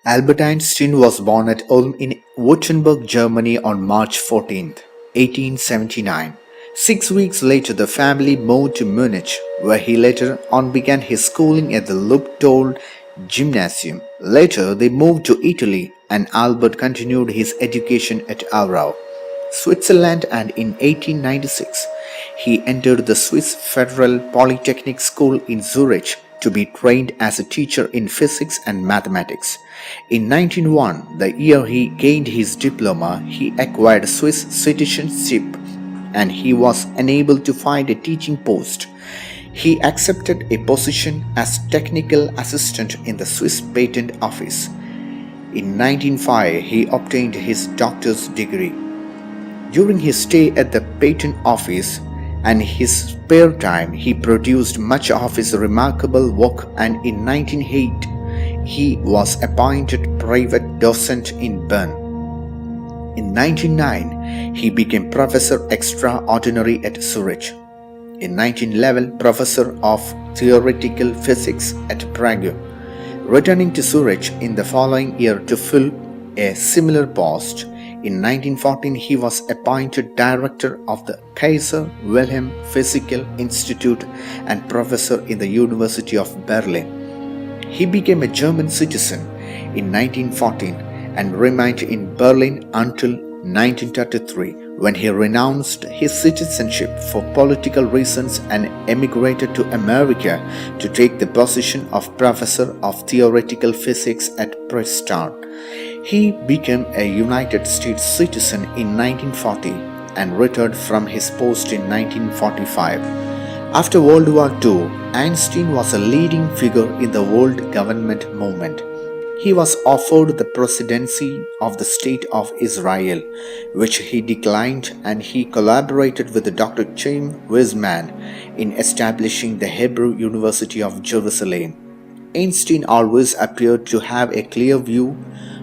Albert Einstein was born at Ulm in Württemberg, Germany on March 14, 1879. 6 weeks later, the family moved to Munich, where he later on began his schooling at the Lubtold Gymnasium. Later, they moved to Italy, and Albert continued his education at Aarau, Switzerland, and in 1896 he entered the Swiss Federal Polytechnic School in Zurich to be trained as a teacher in physics and mathematics. In 1901, the year he gained his diploma, he acquired Swiss citizenship and he was unable to find a teaching post. He accepted a position as technical assistant in the Swiss Patent Office. In 1905, he obtained his doctor's degree. During his stay at the patent office and his spare time, he produced much of his remarkable work, and in 1908 he was appointed private docent in Bern. In 1909 he became professor extraordinary at Zurich. In 1911 professor of theoretical physics at Prague, returning to Zurich in the following year to fill a similar post. In 1914, he was appointed director of the Kaiser Wilhelm Physical Institute and professor in the University of Berlin. He became a German citizen in 1914 and remained in Berlin until 1933, when he renounced his citizenship for political reasons and emigrated to America to take the position of professor of theoretical physics at Princeton. He became a United States citizen in 1940 and retired from his post in 1945. After World War II, Einstein was a leading figure in the world government movement. He was offered the presidency of the State of Israel, which he declined, and he collaborated with Dr. Chaim Weizmann in establishing the Hebrew University of Jerusalem. Einstein always appeared to have a clear view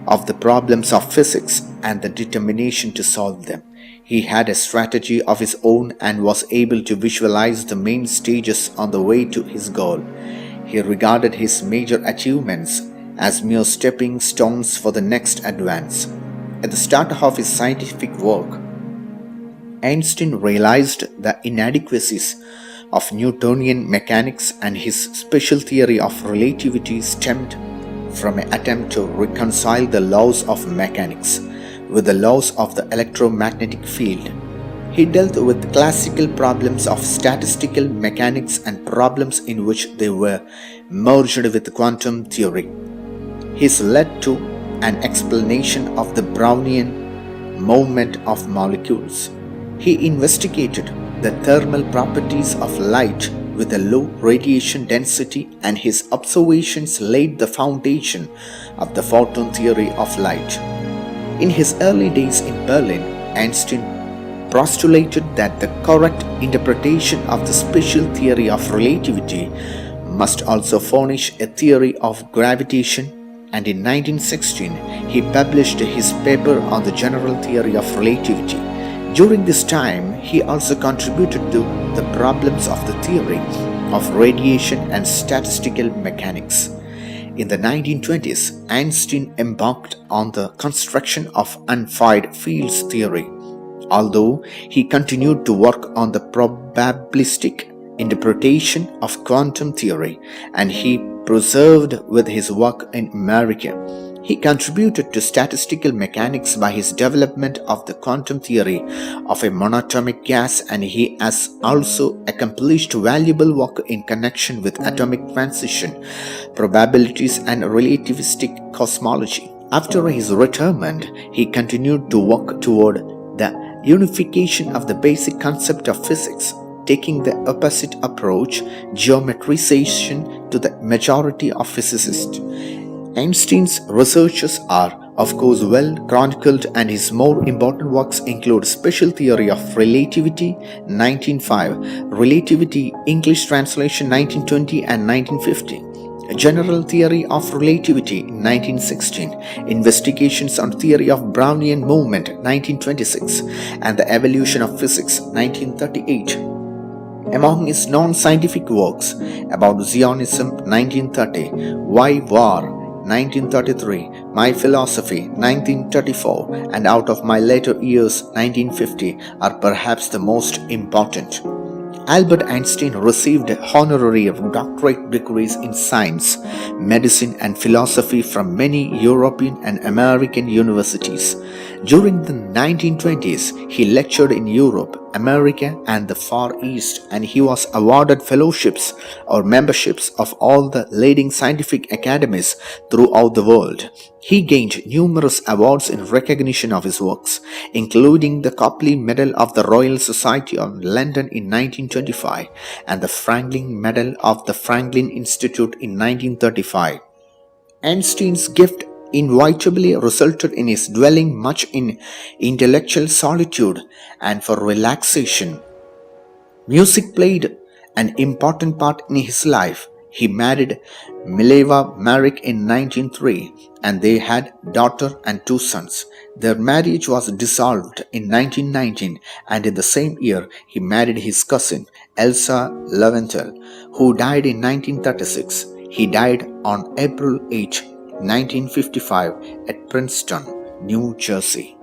of the problems of physics and the determination to solve them. He had a strategy of his own and was able to visualize the main stages on the way to his goal. He regarded his major achievements as mere stepping stones for the next advance. At the start of his scientific work, Einstein realized the inadequacies of Newtonian mechanics, and his special theory of relativity stemmed from an attempt to reconcile the laws of mechanics with the laws of the electromagnetic field. He dealt with classical problems of statistical mechanics and problems in which they were merged with quantum theory. This led to an explanation of the Brownian movement of molecules. He investigated the thermal properties of light with a low radiation density, and his observations laid the foundation of the photon theory of light. In his early days in Berlin, Einstein postulated that the correct interpretation of the special theory of relativity must also furnish a theory of gravitation, and in 1916 he published his paper on the general theory of relativity. During this time, he also contributed to the problems of the theory of radiation and statistical mechanics. In the 1920s, Einstein embarked on the construction of unfired fields theory. Although he continued to work on the probabilistic interpretation of quantum theory, and he persevered with his work in America, he contributed to statistical mechanics by his development of the quantum theory of a monatomic gas, and he has also accomplished valuable work in connection with atomic transition, probabilities, and relativistic cosmology. After his retirement, he continued to work toward the unification of the basic concept of physics, taking the opposite approach, geometrization, to the majority of physicists. Einstein's researches are, of course, well chronicled, and his more important works include Special Theory of Relativity 1905, Relativity English Translation 1920 and 1950, General Theory of Relativity 1916, Investigations on Theory of Brownian Movement 1926, and The Evolution of Physics 1938. Among his non-scientific works about Zionism 1930, Why War 1933, My Philosophy 1934 and Out of My Later Years 1950 are perhaps the most important. Albert Einstein received honorary doctorate degrees in science, medicine, and philosophy from many European and American universities. During the 1920s, he lectured in Europe, America, and the Far East, and he was awarded fellowships or memberships of all the leading scientific academies throughout the world. He gained numerous awards in recognition of his works, including the Copley Medal of the Royal Society of London in 1925 and the Franklin Medal of the Franklin Institute in 1935. Einstein's gift inevitably resulted in his dwelling much in intellectual solitude and for relaxation. Music played an important part in his life. He married Mileva Marik in 1903 and they had a daughter and two sons. Their marriage was dissolved in 1919 and in the same year he married his cousin Elsa Leventhal, who died in 1936. He died on April 8, 1955 at Princeton, New Jersey.